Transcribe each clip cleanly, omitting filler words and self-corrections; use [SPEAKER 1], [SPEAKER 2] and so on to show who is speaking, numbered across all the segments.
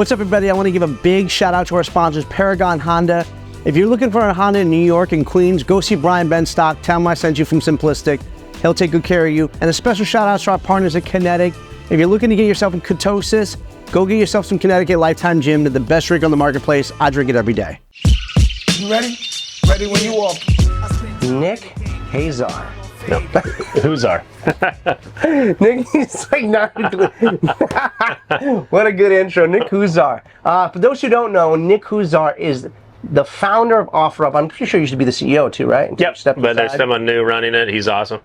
[SPEAKER 1] What's up, everybody? I want to give a big shout out to our sponsors, Paragon Honda. If you're looking for a Honda in New York and Queens, go see Brian Benstock. Tell him I sent you from Simplistic. He'll take good care of you. And a special shout out to our partners at Kinetic. If you're looking to get yourself in ketosis, go get yourself some Connecticut Lifetime Gym. They're the best drink on the marketplace. I drink it every day.
[SPEAKER 2] You ready? Ready when you walk.
[SPEAKER 3] Nick Hussar.
[SPEAKER 4] No. Huzar.
[SPEAKER 3] Nick, he's like not what a good intro, Nick Hussar. For those who don't know, Nick Hussar is the founder of OfferUp. I'm pretty sure you used to be the CEO too, right?
[SPEAKER 4] Yep, but there's someone new running it. He's awesome.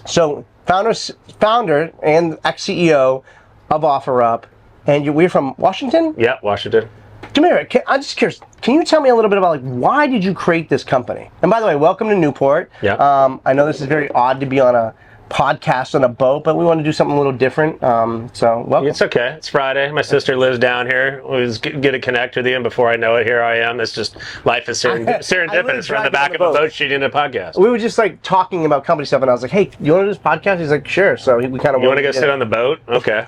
[SPEAKER 3] So, founder and ex-CEO of OfferUp, and we're from Washington?
[SPEAKER 4] Yeah, Washington.
[SPEAKER 3] Come here, I'm just curious. Can you tell me a little bit about why did you create this company? And by the way, welcome to Newport.
[SPEAKER 4] Yeah.
[SPEAKER 3] I know this is very odd to be on a podcast on a boat, but we want to do something a little different. So welcome.
[SPEAKER 4] It's okay. It's Friday. My sister lives down here. We was get to connect with you, and before I know it, here I am. It's just life is serendipitous. We're on the back of a boat shooting a podcast.
[SPEAKER 3] We were just like talking about company stuff, and I was like, "Hey, you want to do this podcast?" He's like, "Sure." So we kind of.
[SPEAKER 4] You want to go sit on the boat? Okay.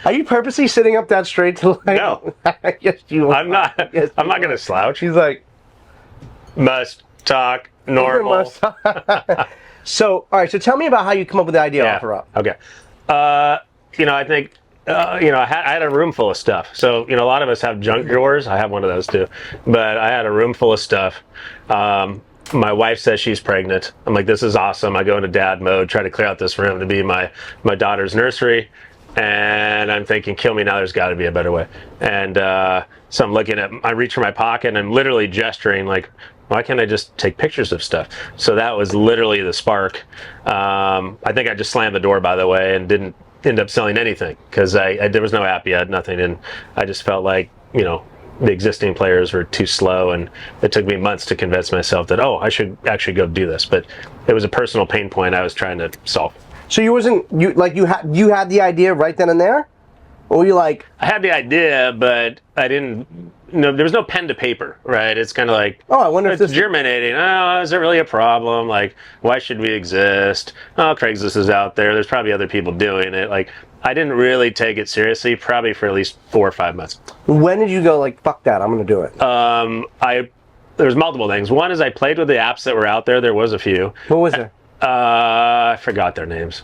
[SPEAKER 3] Are you purposely sitting up that straight to like?
[SPEAKER 4] No.
[SPEAKER 3] Yes, you are.
[SPEAKER 4] I'm not.
[SPEAKER 3] Yes,
[SPEAKER 4] I'm not going to slouch.
[SPEAKER 3] He's like,
[SPEAKER 4] must talk normal.
[SPEAKER 3] So, all right. So, tell me about how you come up with the idea of OfferUp.
[SPEAKER 4] Okay. I think, I had a room full of stuff. So, a lot of us have junk drawers. I have one of those too. But I had a room full of stuff. My wife says she's pregnant. I'm like, this is awesome. I go into dad mode, try to clear out this room to be my daughter's nursery. And I'm thinking, kill me now, there's got to be a better way. And so I'm looking I reach for my pocket and I'm literally gesturing like, why can't I just take pictures of stuff? So that was literally the spark. I think I just slammed the door, by the way, and didn't end up selling anything because there was no app yet, nothing. And I just felt like, the existing players were too slow, and it took me months to convince myself that, I should actually go do this. But it was a personal pain point I was trying to solve.
[SPEAKER 3] So you had the idea right then and there? Or were you like...
[SPEAKER 4] I had the idea, but I didn't... there was no pen to paper, right? It's kind of like...
[SPEAKER 3] Oh, I wonder if this...
[SPEAKER 4] germinating. Oh, is it really a problem? Like, why should we exist? Oh, Craigslist is out there. There's probably other people doing it. Like, I didn't really take it seriously, probably for at least 4 or 5 months.
[SPEAKER 3] When did you go like, fuck that, I'm going to do it?
[SPEAKER 4] There's multiple things. One is I played with the apps that were out there. There was a few.
[SPEAKER 3] What was there?
[SPEAKER 4] I forgot their names.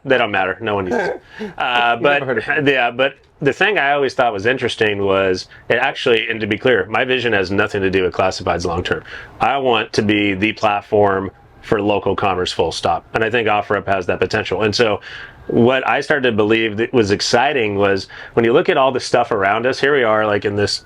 [SPEAKER 4] They don't matter. No one uses it. But the thing I always thought was interesting was it actually, and to be clear, my vision has nothing to do with classifieds long term. I want to be the platform for local commerce, full stop. And I think OfferUp has that potential. And so what I started to believe that was exciting was when you look at all the stuff around us, here we are like in this,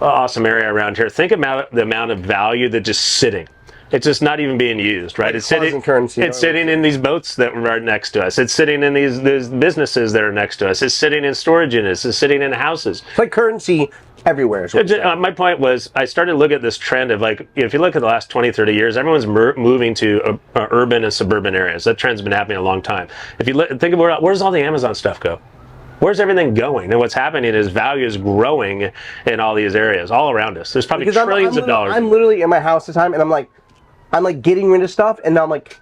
[SPEAKER 4] awesome area around here. Think about the amount of value that's just sitting. It's just not even being used, right?
[SPEAKER 3] Like
[SPEAKER 4] it's sitting.
[SPEAKER 3] Currency,
[SPEAKER 4] it's sitting in these boats that are next to us. It's sitting in these businesses that are next to us. It's sitting in storage units. It's sitting in houses.
[SPEAKER 3] It's like currency everywhere.
[SPEAKER 4] My point was, I started to look at this trend of like, if you look at the last 20, 30 years, everyone's moving to urban and suburban areas. That trend's been happening a long time. If you think about where's all the Amazon stuff go? Where's everything going? And what's happening is value is growing in all these areas, all around us. There's probably trillions of dollars.
[SPEAKER 3] I'm literally in my house at the time, and I'm like getting rid of stuff, and now I'm like,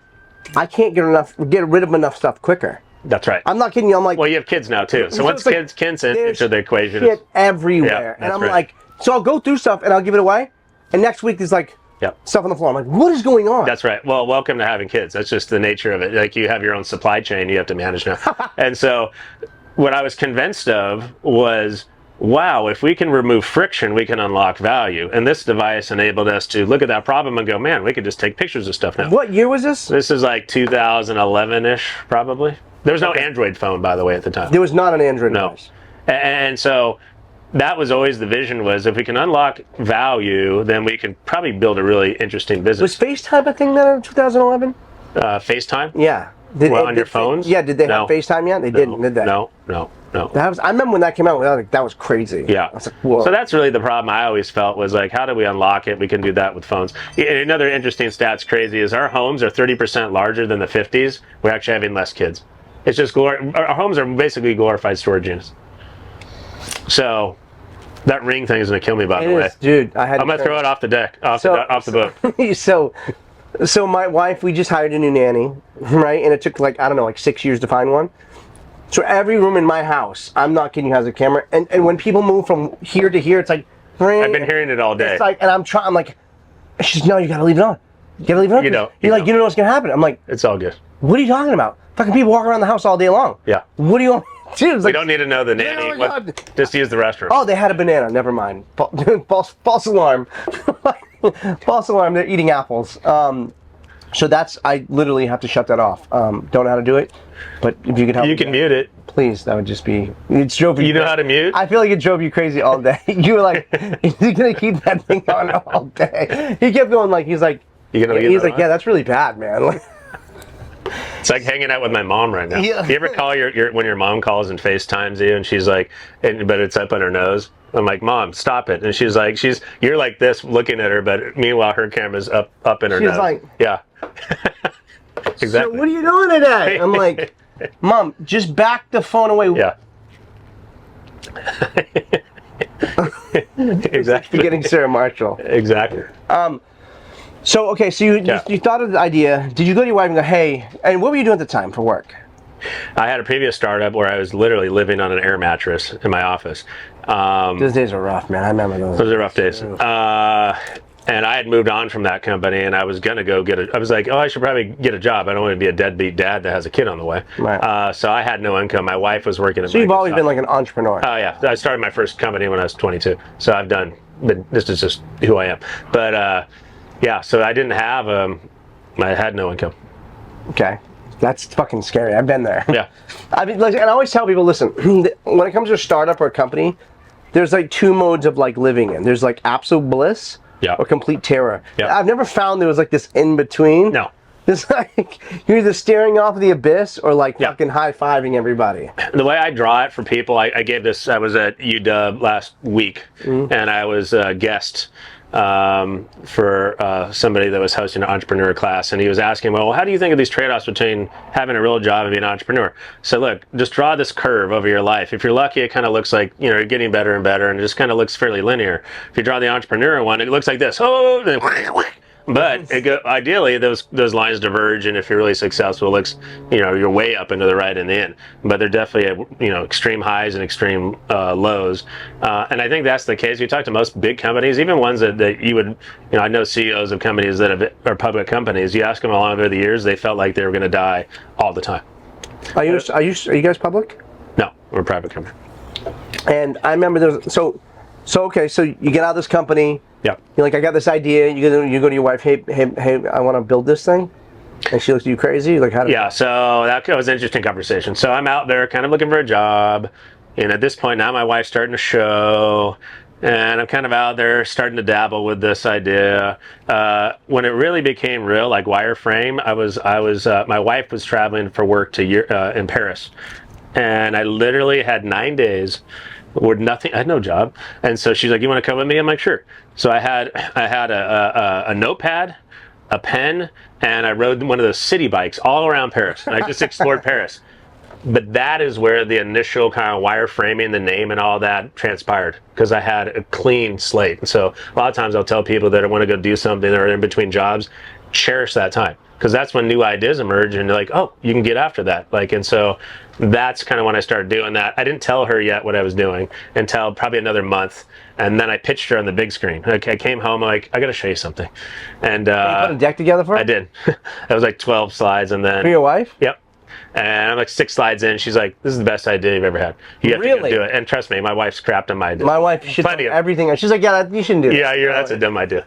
[SPEAKER 3] I can't get rid of enough stuff quicker.
[SPEAKER 4] That's right.
[SPEAKER 3] I'm not kidding you. I'm like,
[SPEAKER 4] well, you have kids now too. So once kids enter the equation,
[SPEAKER 3] shit everywhere, and I'm like, so I'll go through stuff and I'll give it away, and next week there's like stuff on the floor. I'm like, what is going on?
[SPEAKER 4] That's right. Well, welcome to having kids. That's just the nature of it. Like you have your own supply chain you have to manage now, and so what I was convinced of was, wow, if we can remove friction, we can unlock value. And this device enabled us to look at that problem and go, man, we could just take pictures of stuff now.
[SPEAKER 3] What year was this?
[SPEAKER 4] This is like 2011-ish, probably. There was no Android phone, by the way, at the time.
[SPEAKER 3] There was not an Android device.
[SPEAKER 4] And so that was always the vision, was if we can unlock value, then we can probably build a really interesting business.
[SPEAKER 3] Was FaceTime a thing then in 2011?
[SPEAKER 4] FaceTime?
[SPEAKER 3] Yeah.
[SPEAKER 4] On your phones?
[SPEAKER 3] Yeah, did they have FaceTime yet? They didn't, did they?
[SPEAKER 4] No.
[SPEAKER 3] I remember when that came out, that was crazy.
[SPEAKER 4] Yeah.
[SPEAKER 3] I was like, whoa.
[SPEAKER 4] So that's really the problem I always felt was like, how do we unlock it? We can do that with phones. Another interesting stat's crazy is our homes are 30% larger than the 50s. We're actually having less kids. It's just our homes are basically glorified storage units. So that ring thing is going to kill me, by the way.
[SPEAKER 3] Dude, I'm
[SPEAKER 4] going to throw it off the deck, off the boat.
[SPEAKER 3] So my wife, we just hired a new nanny, right? And it took like 6 years to find one. So every room in my house, I'm not kidding you, has a camera. And when people move from here to here, it's like,
[SPEAKER 4] I've been hearing it all day.
[SPEAKER 3] it's like, and I'm like, she's, no, you gotta leave it on. You gotta leave it on.
[SPEAKER 4] You know,
[SPEAKER 3] You're like, you know what's gonna happen. I'm like,
[SPEAKER 4] It's all good.
[SPEAKER 3] what are you talking about? Fucking people walk around the house all day long.
[SPEAKER 4] Yeah.
[SPEAKER 3] What do you want me to do? It's
[SPEAKER 4] We
[SPEAKER 3] like,
[SPEAKER 4] don't need to know the
[SPEAKER 3] Oh
[SPEAKER 4] nanny.
[SPEAKER 3] my God.
[SPEAKER 4] Just use the restroom.
[SPEAKER 3] oh, they had a banana. Never mind. False alarm. False alarm. They're eating apples. So that's, I literally have to shut that off. Don't know how to do it, but if you could help
[SPEAKER 4] You
[SPEAKER 3] me
[SPEAKER 4] can
[SPEAKER 3] out,
[SPEAKER 4] mute it.
[SPEAKER 3] please, that would just be, it drove
[SPEAKER 4] You know how to mute?
[SPEAKER 3] I feel like it drove you crazy all day. You were like, you're gonna keep that thing on all day. He kept going like, he's like,
[SPEAKER 4] You gonna leave
[SPEAKER 3] he's
[SPEAKER 4] that
[SPEAKER 3] like,
[SPEAKER 4] on?
[SPEAKER 3] yeah, that's really bad, man. Like,
[SPEAKER 4] It's like hanging out with my mom right now.
[SPEAKER 3] Yeah.
[SPEAKER 4] You ever call your when your mom calls and FaceTimes you and she's like, but it's up on her nose? I'm like, Mom, stop it. And she's like, you're like this looking at her, but meanwhile her camera's up in her
[SPEAKER 3] She's
[SPEAKER 4] nose.
[SPEAKER 3] like-
[SPEAKER 4] yeah. Exactly.
[SPEAKER 3] so what are you doing today? I'm like, Mom, just back the phone away.
[SPEAKER 4] Yeah. Exactly.
[SPEAKER 3] Forgetting Sarah Marshall.
[SPEAKER 4] Exactly.
[SPEAKER 3] So okay, so you
[SPEAKER 4] Yeah.
[SPEAKER 3] you thought of the idea. Did you go to your wife and go, hey? And what were you doing at the time for work?
[SPEAKER 4] I had a previous startup where I was literally living on an air mattress in my office.
[SPEAKER 3] Those days are rough, man. I remember those.
[SPEAKER 4] Those are rough days. And I had moved on from that company, and I was gonna go I was like, oh, I should probably get a job. I don't want to be a deadbeat dad that has a kid on the way.
[SPEAKER 3] Right.
[SPEAKER 4] So I had no income. My wife was working at
[SPEAKER 3] So you've always
[SPEAKER 4] Microsoft.
[SPEAKER 3] been like an entrepreneur.
[SPEAKER 4] Oh yeah, I started my first company when I was 22. So I've done. But this is just who I am. But yeah, so I didn't have. I had no income.
[SPEAKER 3] Okay, that's fucking scary. I've been there.
[SPEAKER 4] Yeah.
[SPEAKER 3] I mean, like, and I always tell people, listen, when it comes to a startup or a company, there's like two modes of like living in. There's like absolute bliss.
[SPEAKER 4] Yeah.
[SPEAKER 3] Or complete terror.
[SPEAKER 4] Yeah.
[SPEAKER 3] I've never found there was like this in between.
[SPEAKER 4] No.
[SPEAKER 3] It's like you're either staring off the abyss or like
[SPEAKER 4] Yeah.
[SPEAKER 3] fucking high-fiving everybody.
[SPEAKER 4] The way I draw it for people, I gave this. I was at UW last week, and I was a guest for somebody that was hosting an entrepreneur class, and he was asking, well, how do you think of these trade-offs between having a real job and being an entrepreneur? So look, just draw this curve over your life. If you're lucky, it kind of looks like, you know, you're getting better and better, and it just kind of looks fairly linear. If you draw the entrepreneur one, it looks like this. Oh, then but ideally, those lines diverge, and if you're really successful, it looks, you know, you're way up into the right in the end. But they're definitely, you know, extreme highs and extreme lows. And I think that's the case. You talk to most big companies, even ones that you would, you know, I know CEOs of companies that are public companies. You ask them along over the years, they felt like they were going to die all the time.
[SPEAKER 3] Are you guys public?
[SPEAKER 4] No, we're a private company.
[SPEAKER 3] And I remember there's so okay, so you get out of this company.
[SPEAKER 4] Yeah.
[SPEAKER 3] You're like, I got this idea. You go to your wife. Hey, I want to build this thing. And she looks at you crazy. Like, how?
[SPEAKER 4] Yeah. So that was an interesting conversation. So I'm out there, kind of looking for a job, and at this point now, my wife's starting to show, and I'm kind of out there starting to dabble with this idea. When it really became real, like wireframe, I was my wife was traveling for work in Paris, and I literally had 9 days. With nothing, I had no job, and so she's like, "You want to come with me?" I'm like, "Sure." So I had a notepad, a pen, and I rode one of those city bikes all around Paris, and I just explored Paris. But that is where the initial kind of wireframing, the name, and all that transpired, because I had a clean slate. And so a lot of times I'll tell people that I want to go do something or in between jobs, cherish that time, because that's when new ideas emerge, and you're like, oh, you can get after that. Like, and so that's kind of when I started doing that. I didn't tell her yet what I was doing until probably another month, and then I pitched her on the big screen. Like, I came home, I'm like, I got to show you something. And
[SPEAKER 3] You put a deck together for her?
[SPEAKER 4] I did. That was like 12 slides, and then
[SPEAKER 3] For your wife?
[SPEAKER 4] Yep. And I'm like 6 slides in. She's like, "This is the best idea you've ever had. You have to
[SPEAKER 3] Really?
[SPEAKER 4] go do it." And trust me, my wife's crapped on my idea.
[SPEAKER 3] My wife shits
[SPEAKER 4] Plenty
[SPEAKER 3] on
[SPEAKER 4] of-
[SPEAKER 3] everything. She's like, yeah, you shouldn't do this.
[SPEAKER 4] Yeah, that's a dumb idea.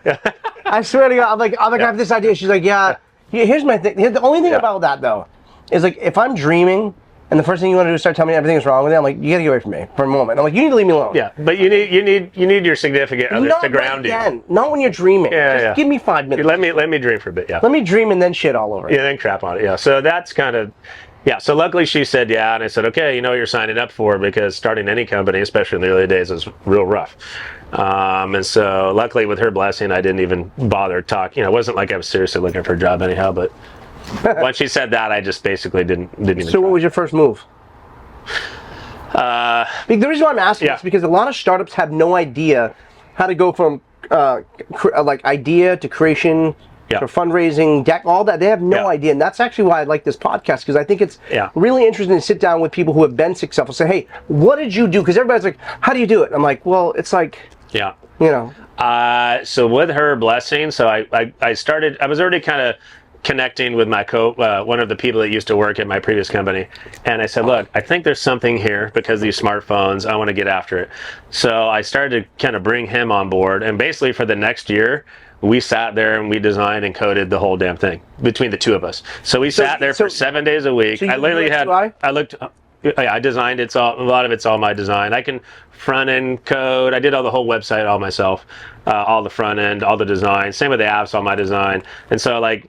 [SPEAKER 3] I swear to God, I'm like, I have this idea. She's like, yeah. Here's my thing. The only thing about that though, is like, if I'm dreaming, and the first thing you want to do is start telling me everything is wrong with it, I'm like, you gotta get away from me for a moment. I'm like, you need to leave me alone.
[SPEAKER 4] Yeah, but you need your significant other
[SPEAKER 3] Not
[SPEAKER 4] to ground
[SPEAKER 3] right
[SPEAKER 4] you.
[SPEAKER 3] then. Not when you're dreaming.
[SPEAKER 4] Yeah,
[SPEAKER 3] Just
[SPEAKER 4] yeah.
[SPEAKER 3] give me 5 minutes.
[SPEAKER 4] Let me dream for a bit. Yeah.
[SPEAKER 3] Let me dream and then shit all over it.
[SPEAKER 4] Yeah, then crap on it. Yeah. So that's kind of. Yeah, so luckily she said yeah, and I said, okay, you know what you're signing up for, because starting any company, especially in the early days, is real rough. And so luckily with her blessing, I didn't even bother talking. You know, it wasn't like I was seriously looking for a job anyhow, but once she said that, I just basically didn't even
[SPEAKER 3] So
[SPEAKER 4] try.
[SPEAKER 3] what was your first move? The reason why I'm asking is because a lot of startups have no idea how to go from like idea to creation
[SPEAKER 4] Yeah.
[SPEAKER 3] for fundraising, deck, all that. They have no
[SPEAKER 4] Yeah.
[SPEAKER 3] idea. And that's actually why I like this podcast, because I think it's
[SPEAKER 4] Yeah.
[SPEAKER 3] really interesting to sit down with people who have been successful. Say, hey, what did you do? Because everybody's like, how do you do it? I'm like, well, it's like,
[SPEAKER 4] Yeah.
[SPEAKER 3] you know.
[SPEAKER 4] So with her blessing, so I started, I was already kind of connecting with my one of the people that used to work at my previous company. And I said, look, I think there's something here because of these smartphones, I want to get after it. So I started to kind of bring him on board. And basically for the next year, we sat there and we designed and coded the whole damn thing between the two of us. So we sat there for 7 days a week.
[SPEAKER 3] So
[SPEAKER 4] I literally had,
[SPEAKER 3] UI?
[SPEAKER 4] I designed a lot of it's all my design. I can front end code. I did all the whole website all myself, all the front end, all the design. Same with the apps, all my design. And so like,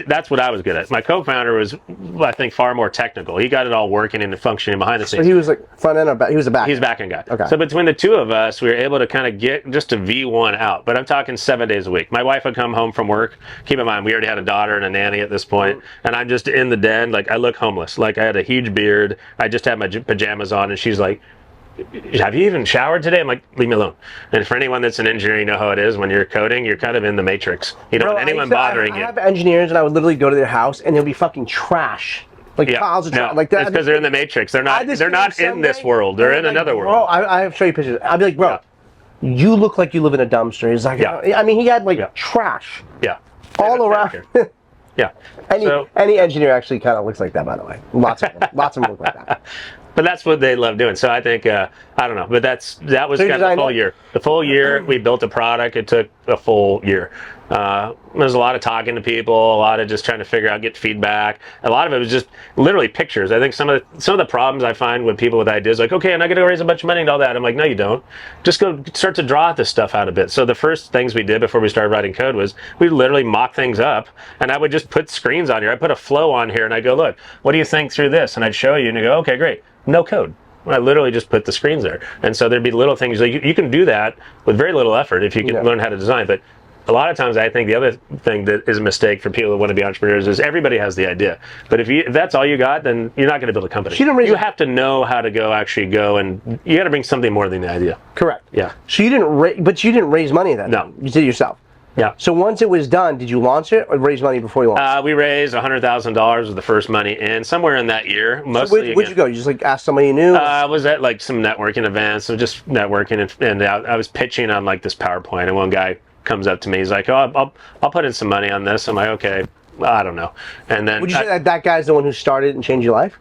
[SPEAKER 4] that's what I was good at. My co-founder was, I think, far more technical. He got it all working and functioning behind the scenes.
[SPEAKER 3] So he was like front end or back? He was a back.
[SPEAKER 4] He's a back-end guy.
[SPEAKER 3] Okay.
[SPEAKER 4] So between the two of us, we were able to kind of get just a V1 out. But I'm talking 7 days a week. My wife would come home from work. Keep in mind, we already had a daughter and a nanny at this point. And I'm just in the den. Like, I look homeless. Like, I had a huge beard. I just had my pajamas on. And she's like, have you even showered today? I'm like, leave me alone. And for anyone that's an engineer, you know how it is. When you're coding, you're kind of in the matrix. You don't want anyone bothering you.
[SPEAKER 3] I have engineers, and I would literally go to their house, and it'll be fucking trash. Like piles of trash. Like that.
[SPEAKER 4] It's because they're in the matrix. They're not in this world. They're in another world.
[SPEAKER 3] Bro, I show you pictures. I'd be like, bro, you look like you live in a dumpster. He's like, I mean, he had like trash all around.
[SPEAKER 4] Yeah.
[SPEAKER 3] Any engineer actually kind of looks like that, by the way. Lots of them look like that.
[SPEAKER 4] But that's what they love doing. So I think, I don't know, but that was kind of the full year. The full year, we built a product. It took a full year. There's a lot of talking to people, a lot of just trying to figure out, get feedback. A lot of it was just literally pictures. I think some of the problems I find with people with ideas, like, okay, I'm not going to raise a bunch of money and all that. I'm like, no, you don't. Just go start to draw this stuff out a bit. So the first things we did before we started writing code was we literally mock things up, and I would just put screens on here. I put a flow on here, and I go, look, what do you think through this? And I'd show you, and you go, okay, great. No code. I literally just put the screens there. And so there'd be little things like you can do that with very little effort if you can learn how to design. But a lot of times I think the other thing that is a mistake for people that want to be entrepreneurs is everybody has the idea. But if that's all you got, then you're not going to build a company. You have to know how to go and you got to bring something more than the idea.
[SPEAKER 3] Correct.
[SPEAKER 4] Yeah.
[SPEAKER 3] So you didn't raise money then?
[SPEAKER 4] No.
[SPEAKER 3] You did it yourself?
[SPEAKER 4] Yeah.
[SPEAKER 3] So once it was done, did you launch it or raise money before you launched it?
[SPEAKER 4] We raised $100,000 with the first money in somewhere in that year. Mostly.
[SPEAKER 3] So where'd you go? You just like asked somebody you knew?
[SPEAKER 4] I was at like some networking events, so just networking, and I was pitching on like this PowerPoint, and one guy comes up to me. He's like, "Oh, I'll put in some money on this." I'm like, "Okay, well, I don't know." And then
[SPEAKER 3] would you say that guy's the one who started and changed your life?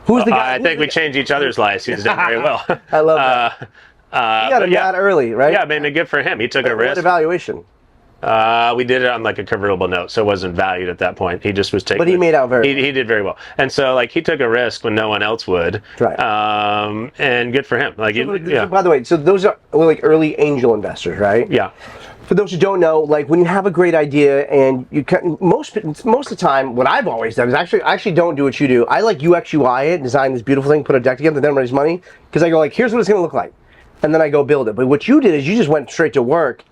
[SPEAKER 3] Who's the guy?
[SPEAKER 4] I think we changed each other's lives. He's done very well.
[SPEAKER 3] I love that. You got him that early, right?
[SPEAKER 4] Yeah, maybe good for him. He took a risk.
[SPEAKER 3] What evaluation?
[SPEAKER 4] We did it on like a convertible note, so it wasn't valued at that point. He just was taking.
[SPEAKER 3] But he made out very well.
[SPEAKER 4] He did very well, and so like he took a risk when no one else would.
[SPEAKER 3] Right.
[SPEAKER 4] And good for him. Like,
[SPEAKER 3] so, by the way, so those are like early angel investors, right?
[SPEAKER 4] Yeah.
[SPEAKER 3] For those who don't know, like when you have a great idea and you can, most of the time, what I've always done is I actually don't do what you do. I like UX UI it, design this beautiful thing, put a deck together, then raise money because I go like, here's what it's going to look like, and then I go build it. But what you did is you just went straight to work,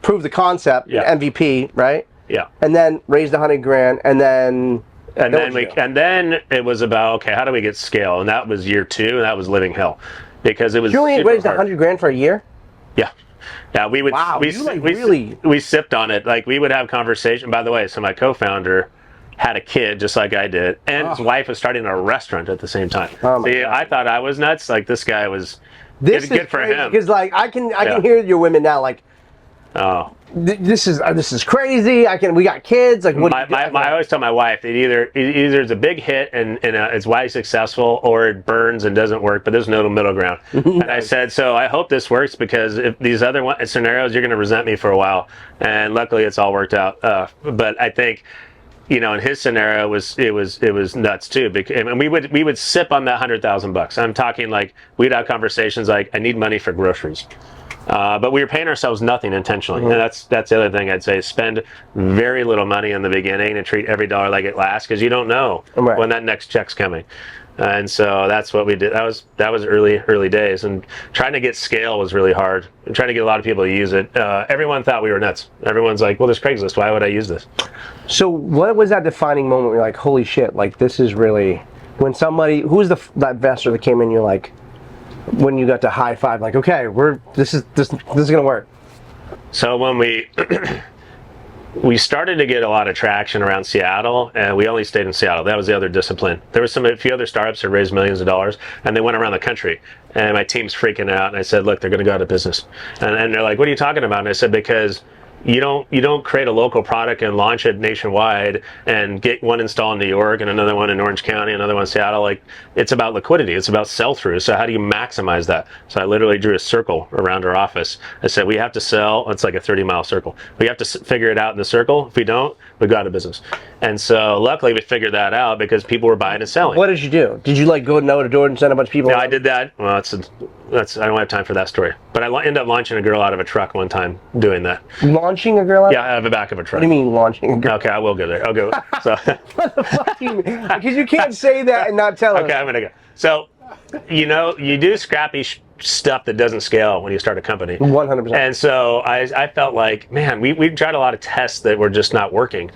[SPEAKER 3] proved the concept, MVP, right?
[SPEAKER 4] Yeah.
[SPEAKER 3] And then raised $100,000, and then.
[SPEAKER 4] And then it was about, okay, how do we get scale? And that was year 2, and that was living hell, because it was.
[SPEAKER 3] You only raised $100,000 for a year?
[SPEAKER 4] Yeah. Yeah, we would.
[SPEAKER 3] Wow,
[SPEAKER 4] we sipped on it. Like we would have conversation. By the way, so my co-founder had a kid just like I did, and his wife was starting a restaurant at the same time. See, I thought I was nuts. Like this guy was. This is good for him.
[SPEAKER 3] Because like I can hear your women now like.
[SPEAKER 4] Oh.
[SPEAKER 3] This is crazy. We got kids. Like what?
[SPEAKER 4] I always tell my wife that either it's a big hit and it's wildly successful, or it burns and doesn't work. But there's no middle ground. And I said, so I hope this works, because if these other scenarios, you're going to resent me for a while. And luckily, it's all worked out. But I think, in his scenario, it was nuts too. And we would sip on that $100,000. I'm talking like we'd have conversations like, I need money for groceries. But we were paying ourselves nothing intentionally, and that's the other thing I'd say: spend very little money in the beginning and treat every dollar like it lasts, because you don't know when that next check's coming. And so that's what we did. That was early days, and trying to get scale was really hard. And trying to get a lot of people to use it. Everyone thought we were nuts. Everyone's like, "Well, there's Craigslist. Why would I use this?"
[SPEAKER 3] So, what was that defining moment where you're like, "Holy shit! Like this is really..." When somebody, who was that investor that came in? You're like. When you got to high five, like, okay, this is gonna work.
[SPEAKER 4] So when we we started to get a lot of traction around Seattle, and we only stayed in Seattle. That was the other discipline. There was a few other startups that raised millions of dollars, and they went around the country. And my team's freaking out, and I said, look, they're going to go out of business. And they're like, what are you talking about? And I said, because you don't create a local product and launch it nationwide and get one install in New York and another one in Orange County, another one in Seattle. Like, it's about liquidity. It's about sell-through. So how do you maximize that? So I literally drew a circle around our office. I said, we have to sell. It's like a 30-mile circle. We have to figure it out in the circle. If we don't, we go out of business. And so luckily we figured that out because people were buying and selling.
[SPEAKER 3] What did you do? Did you like go door to door and send a bunch of people?
[SPEAKER 4] No, I did that. Well, I don't have time for that story. But I ended up launching a girl out of a truck one time doing that.
[SPEAKER 3] Launching a girl out?
[SPEAKER 4] Yeah, out of the back of a truck.
[SPEAKER 3] What do you mean launching a girl?
[SPEAKER 4] Okay, I will go there. I'll go. So.
[SPEAKER 3] What the fuck do you mean? Because you can't say that and not tell us.
[SPEAKER 4] Okay, I'm gonna go. So, you do scrappy stuff that doesn't scale when you start a company.
[SPEAKER 3] 100%.
[SPEAKER 4] And so I felt like, man, we tried a lot of tests that were just not working.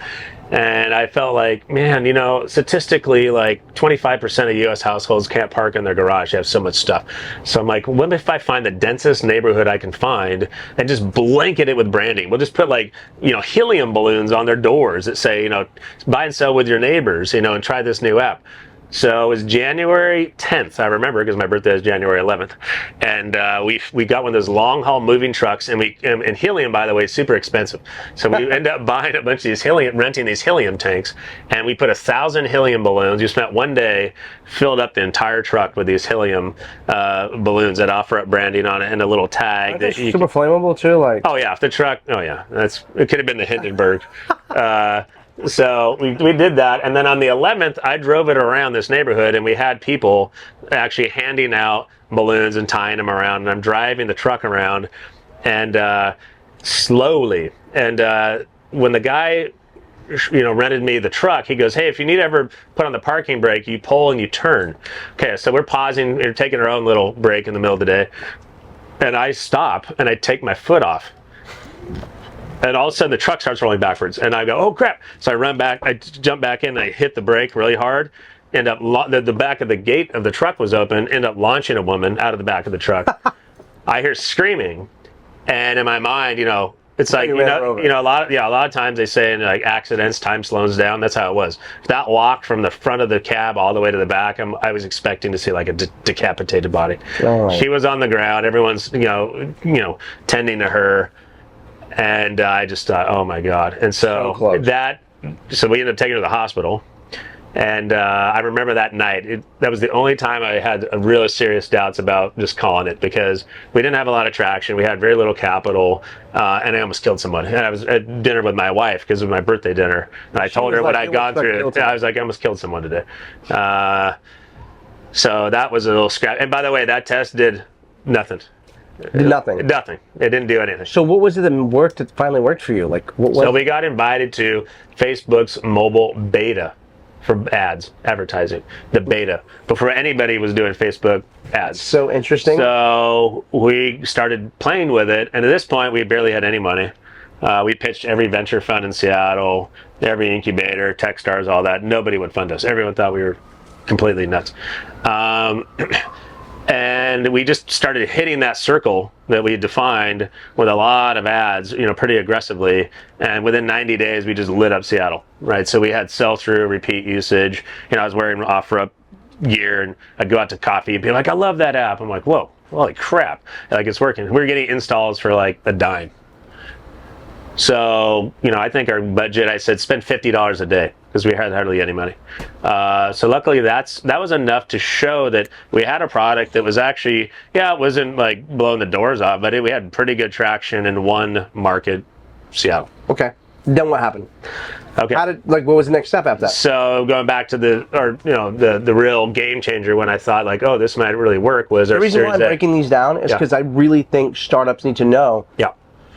[SPEAKER 4] And I felt like, man, statistically, like 25% of U.S. households can't park in their garage. They have so much stuff. So I'm like, what if I find the densest neighborhood I can find and just blanket it with branding? We'll just put like, helium balloons on their doors that say, buy and sell with your neighbors, and try this new app. So it was January 10th, I remember, because my birthday is January 11th. And we got one of those long haul moving trucks, and helium, by the way, is super expensive. So we ended up buying a bunch of these renting these helium tanks, and we put 1,000 helium balloons. You spent one day, filled up the entire truck with these helium balloons that OfferUp branding on it and a little tag.
[SPEAKER 3] That super flammable too, like.
[SPEAKER 4] Oh yeah, if the truck. Oh yeah, it could have been the Hindenburg. So we did that, and then on the 11th, I drove it around this neighborhood, and we had people actually handing out balloons and tying them around, and I'm driving the truck around, and slowly, and when the guy rented me the truck, he goes, hey, if you need to ever put on the parking brake, you pull and you turn. Okay, so we're pausing, we're taking our own little break in the middle of the day, and I stop, and I take my foot off. And all of a sudden the truck starts rolling backwards, and I go, oh crap. So I run back, I jump back in, and I hit the brake really hard. The back of the gate of the truck was open, end up launching a woman out of the back of the truck. I hear screaming, and in my mind, it's like, a lot of times they say in like accidents, time slows down. That's how it was. That walked from the front of the cab all the way to the back. I was expecting to see like a decapitated body. Oh. She was on the ground. Everyone's, tending to her. And I just thought, oh my God. And so we ended up taking her to the hospital. And I remember that night, that was the only time I had really serious doubts about just calling it, because we didn't have a lot of traction. We had very little capital, and I almost killed someone. And I was at dinner with my wife because it was my birthday dinner. And I told her what I'd gone through. I was like, I almost killed someone today. So that was a little scrap. And by the way, that test did nothing.
[SPEAKER 3] Nothing.
[SPEAKER 4] Nothing. It didn't do anything.
[SPEAKER 3] So what was it that finally worked for you? Like,
[SPEAKER 4] So we got invited to Facebook's mobile beta for advertising, the beta, before anybody was doing Facebook ads.
[SPEAKER 3] So interesting.
[SPEAKER 4] So we started playing with it, and at this point, we barely had any money. We pitched every venture fund in Seattle, every incubator, Techstars, all that. Nobody would fund us. Everyone thought we were completely nuts. And we just started hitting that circle that we defined with a lot of ads, pretty aggressively. And within 90 days, we just lit up Seattle, right? So we had sell-through, repeat usage. I was wearing OfferUp gear, and I'd go out to coffee and be like, I love that app. I'm like, whoa, holy crap. Like, it's working. We're getting installs for like a dime. So, I think our budget, I said, spend $50 a day, because we had hardly any money. So luckily that was enough to show that we had a product that was actually, it wasn't like blowing the doors off, but we had pretty good traction in one market, Seattle.
[SPEAKER 3] Okay. Then what happened?
[SPEAKER 4] Okay.
[SPEAKER 3] What was the next step after that?
[SPEAKER 4] So going back to the real game changer when I thought like, oh, this might really work, was
[SPEAKER 3] the reason why I'm breaking these down is because I really think startups need to know.
[SPEAKER 4] Yeah.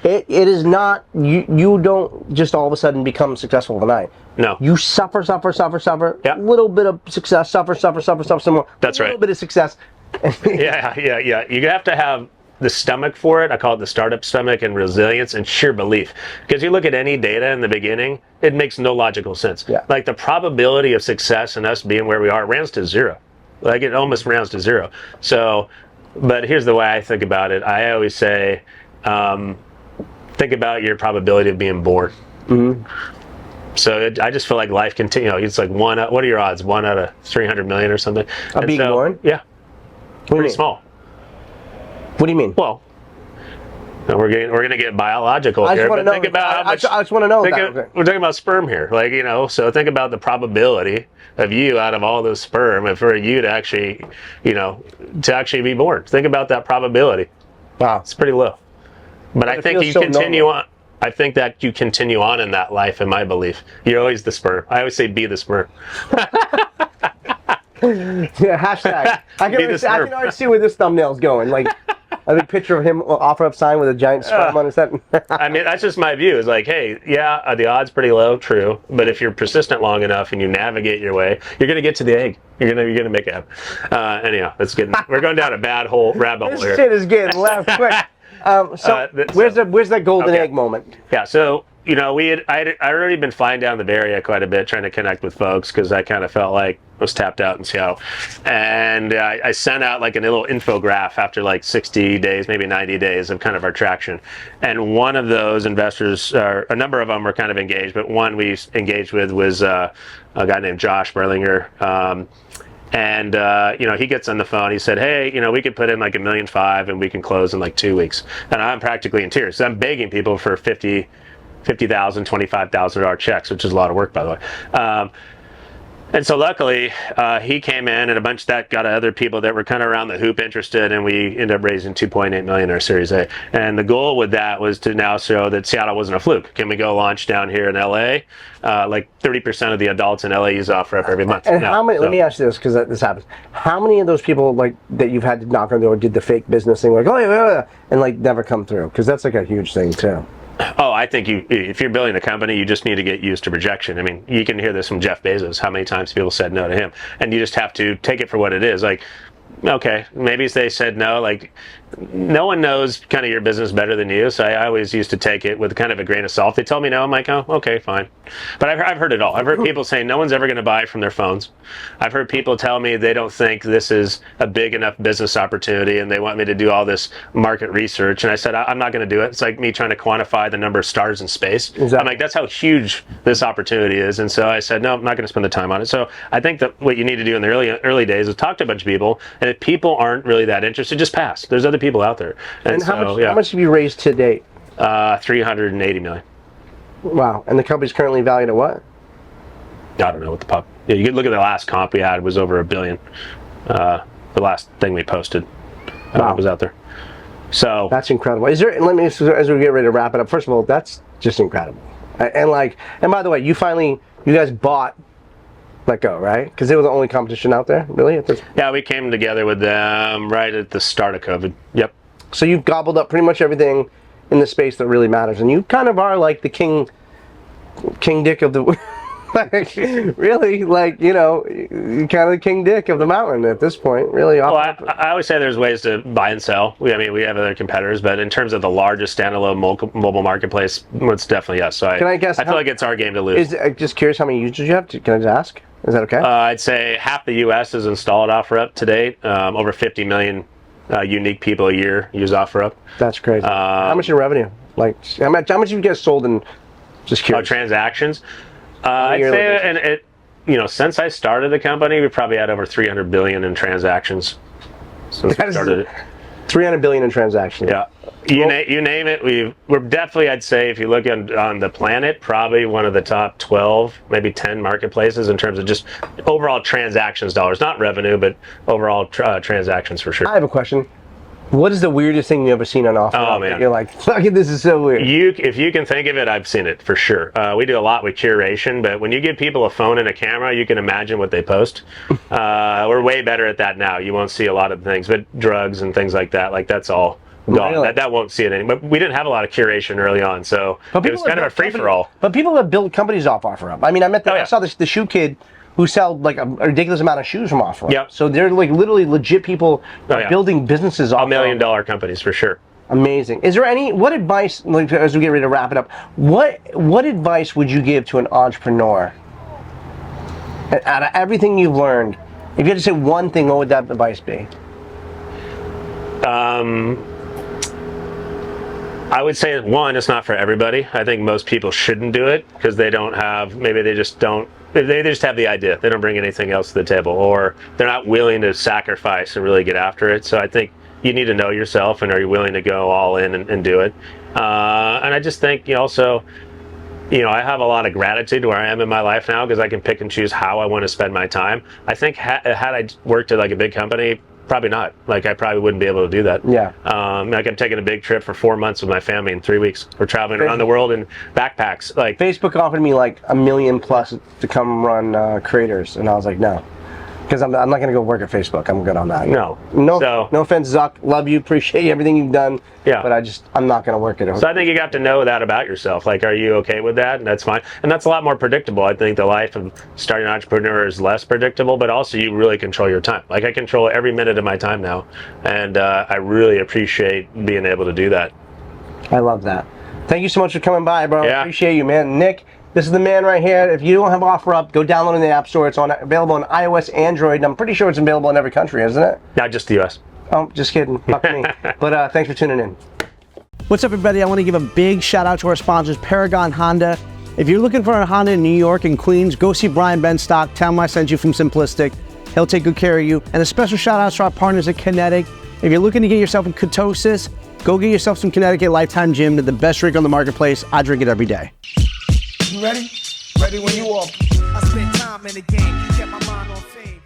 [SPEAKER 3] It is not, you don't just all of a sudden become successful overnight.
[SPEAKER 4] No.
[SPEAKER 3] You suffer.
[SPEAKER 4] Yeah.
[SPEAKER 3] Little bit of success, suffer some more.
[SPEAKER 4] That's right.
[SPEAKER 3] A little bit of success.
[SPEAKER 4] Yeah. You have to have the stomach for it. I call it the startup stomach, and resilience and sheer belief. Because you look at any data in the beginning, it makes no logical sense.
[SPEAKER 3] Yeah.
[SPEAKER 4] Like the probability of success and us being where we are rounds to zero. Like it almost rounds to zero. So, but here's the way I think about it. I always say, think about your probability of being born. So I just feel like life continue. It's like what are your odds? 1 out of 300 million or something.
[SPEAKER 3] Of being born?
[SPEAKER 4] Yeah.
[SPEAKER 3] What do you
[SPEAKER 4] Pretty
[SPEAKER 3] mean?
[SPEAKER 4] small.
[SPEAKER 3] What do you mean?
[SPEAKER 4] Well, we're going to get biological
[SPEAKER 3] I just
[SPEAKER 4] here,
[SPEAKER 3] want to
[SPEAKER 4] but
[SPEAKER 3] know.
[SPEAKER 4] think about how much.
[SPEAKER 3] I just want to know that.
[SPEAKER 4] We're talking about sperm here, so think about the probability of you out of all those sperm, and for you to actually, be born. Think about that probability.
[SPEAKER 3] Wow.
[SPEAKER 4] It's pretty low. But I think you
[SPEAKER 3] so
[SPEAKER 4] continue
[SPEAKER 3] normal.
[SPEAKER 4] on. I think that you continue on in that life, in my belief. You're always the sperm. I always say be the sperm.
[SPEAKER 3] Yeah, hashtag. I
[SPEAKER 4] Be the
[SPEAKER 3] can
[SPEAKER 4] sperm.
[SPEAKER 3] already see where this thumbnail's going. Like a big picture of him, OfferUp sign with a giant sperm on his head.
[SPEAKER 4] I mean, that's just my view. It's like, hey, yeah, the odds pretty low, true. But if you're persistent long enough and you navigate your way, you're gonna get to the egg. You're gonna make it happen. Anyhow, we're going down a rabbit hole
[SPEAKER 3] This
[SPEAKER 4] here.
[SPEAKER 3] shit is getting left quick. Where's that golden egg moment?
[SPEAKER 4] Yeah, so I'd already been flying down the Bay Area quite a bit, trying to connect with folks because I kind of felt like I was tapped out in Seattle, and I sent out like a little infograph after like 60 days, maybe 90 days of kind of our traction, and one of those investors, a number of them were kind of engaged, but one we engaged with was a guy named Josh Berlinger. And he gets on the phone. He said, "Hey, we could put in like $1.5 million and we can close in like 2 weeks." And I'm practically in tears. So I'm begging people for $50,000, $25,000 checks, which is a lot of work, by the way. And so luckily, he came in, and a bunch of that got other people that were kind of around the hoop interested, and we ended up raising $2.8 million in our Series A. And the goal with that was to now show that Seattle wasn't a fluke. Can we go launch down here in LA? Like 30% of the adults in LA use OfferUp every month.
[SPEAKER 3] And how many? Let me ask you this, because this happens. How many of those people like that you've had to knock on the door did the fake business thing, like and like never come through? Because that's like a huge thing too.
[SPEAKER 4] Oh, I think if you're building a company, you just need to get used to rejection. I mean, you can hear this from Jeff Bezos, how many times people said no to him. And you just have to take it for what it is. Like, okay, maybe they said no. Like, no one knows kind of your business better than you. So I always used to take it with kind of a grain of salt. They tell me no, I'm like, oh, okay, fine. But I've heard it all. I've heard people saying no one's ever going to buy from their phones. I've heard people tell me they don't think this is a big enough business opportunity and they want me to do all this market research. And I said, I'm not going to do it. It's like me trying to quantify the number of stars in space.
[SPEAKER 3] Exactly.
[SPEAKER 4] I'm like, that's how huge this opportunity is. And so I said, no, I'm not going to spend the time on it. So I think that what you need to do in the early days is talk to a bunch of people. And if people aren't really that interested, just pass. There's other people out there.
[SPEAKER 3] And how much have you raised to date?
[SPEAKER 4] 380 million.
[SPEAKER 3] Wow. And the company's currently valued at what?
[SPEAKER 4] I don't know what the pop. Yeah, you could look at the last comp we had was over $1 billion. The last thing we posted was out there. So
[SPEAKER 3] that's incredible. Is there? Let me, as we get ready to wrap it up. First of all, that's just incredible. And by the way, you guys bought Let Go, right? Because they were the only competition out there, really.
[SPEAKER 4] Yeah, we came together with them right at the start of COVID. Yep.
[SPEAKER 3] So you've gobbled up pretty much everything in the space that really matters, and you kind of are like the king dick of the like, really, like, you're kind of the king dick of the mountain at this point, really.
[SPEAKER 4] Well, I always say there's ways to buy and sell. We have other competitors, but in terms of the largest standalone mobile marketplace, it's definitely us. So
[SPEAKER 3] Can I guess?
[SPEAKER 4] I feel like it's our game to lose.
[SPEAKER 3] Just curious how many users you have. Can I just ask? Is that okay?
[SPEAKER 4] I'd say half the U.S. is installed OfferUp to date. Over 50 million unique people a year use OfferUp.
[SPEAKER 3] That's crazy. How much in revenue? Like, how much have you guys sold in? Just curious.
[SPEAKER 4] Transactions. I'd say, since I started the company, we probably had over 300 billion in transactions since we started it.
[SPEAKER 3] 300 billion in transactions.
[SPEAKER 4] Yeah. You name it, we're definitely, I'd say, if you look on the planet, probably one of the top 12, maybe 10 marketplaces in terms of just overall transactions dollars, not revenue, but overall transactions for sure.
[SPEAKER 3] I have a question. What is the weirdest thing you ever seen on OfferUp?
[SPEAKER 4] Oh, man.
[SPEAKER 3] You're like, fuck it, this is so weird.
[SPEAKER 4] If you can think of it, I've seen it for sure. We do a lot with curation, but when you give people a phone and a camera, you can imagine what they post. We're way better at that now. You won't see a lot of things, but drugs and things like that, that's all gone.
[SPEAKER 3] Really?
[SPEAKER 4] That won't see it anymore. But we didn't have a lot of curation early on, so it was kind of a free-for-all.
[SPEAKER 3] But people have built companies off OfferUp. I mean, I saw the shoe kid who sell like a ridiculous amount of shoes from OfferUp.
[SPEAKER 4] Yep.
[SPEAKER 3] So they're like literally legit people building businesses off
[SPEAKER 4] $1 million companies for sure.
[SPEAKER 3] Amazing. Is there what advice, like, as we get ready to wrap it up, what advice would you give to an entrepreneur? Out of everything you've learned, if you had to say one thing, what would that advice be?
[SPEAKER 4] I would say, one, it's not for everybody. I think most people shouldn't do it because they don't have, maybe they just don't, they just have the idea. They don't bring anything else to the table, or they're not willing to sacrifice and really get after it. So I think you need to know yourself, and are you willing to go all in and do it? And I just think also, I have a lot of gratitude where I am in my life now because I can pick and choose how I want to spend my time. I think had I worked at like a big company, probably not. Like I probably wouldn't be able to do that.
[SPEAKER 3] Yeah.
[SPEAKER 4] Like I'm taking a big trip for 4 months with my family in 3 weeks. We're traveling around the world in backpacks. Like
[SPEAKER 3] Facebook offered me like $1 million plus to come run creators, and I was like, no. Because I'm not going to go work at Facebook. I'm good on that.
[SPEAKER 4] No.
[SPEAKER 3] No offense, Zuck. Love you. Appreciate everything you've done.
[SPEAKER 4] Yeah.
[SPEAKER 3] But I'm not going to work at it.
[SPEAKER 4] So I think you got to know that about yourself. Like, are you okay with that? And that's fine. And that's a lot more predictable. I think the life of starting an entrepreneur is less predictable, but also you really control your time. Like I control every minute of my time now. And I really appreciate being able to do that.
[SPEAKER 3] I love that. Thank you so much for coming by, bro.
[SPEAKER 4] Yeah.
[SPEAKER 3] Appreciate you, man. Nick, this is the man right here. If you don't have OfferUp, go download it in the App Store. It's available on iOS, Android, and I'm pretty sure it's available in every country, isn't it?
[SPEAKER 4] Not just the US.
[SPEAKER 3] Oh, just kidding. Fuck me. But thanks for tuning in.
[SPEAKER 1] What's up, everybody? I want to give a big shout out to our sponsors, Paragon Honda. If you're looking for a Honda in New York and Queens, go see Brian Benstock. Tell him I sent you from Simplistic. He'll take good care of you. And a special shout out to our partners at Kinetic. If you're looking to get yourself in ketosis, go get yourself some Connecticut Lifetime Gym. They're the best drink on the marketplace. I drink it every day.
[SPEAKER 2] You ready? Ready when you are.
[SPEAKER 5] I spent time in the game, kept my mind on fame.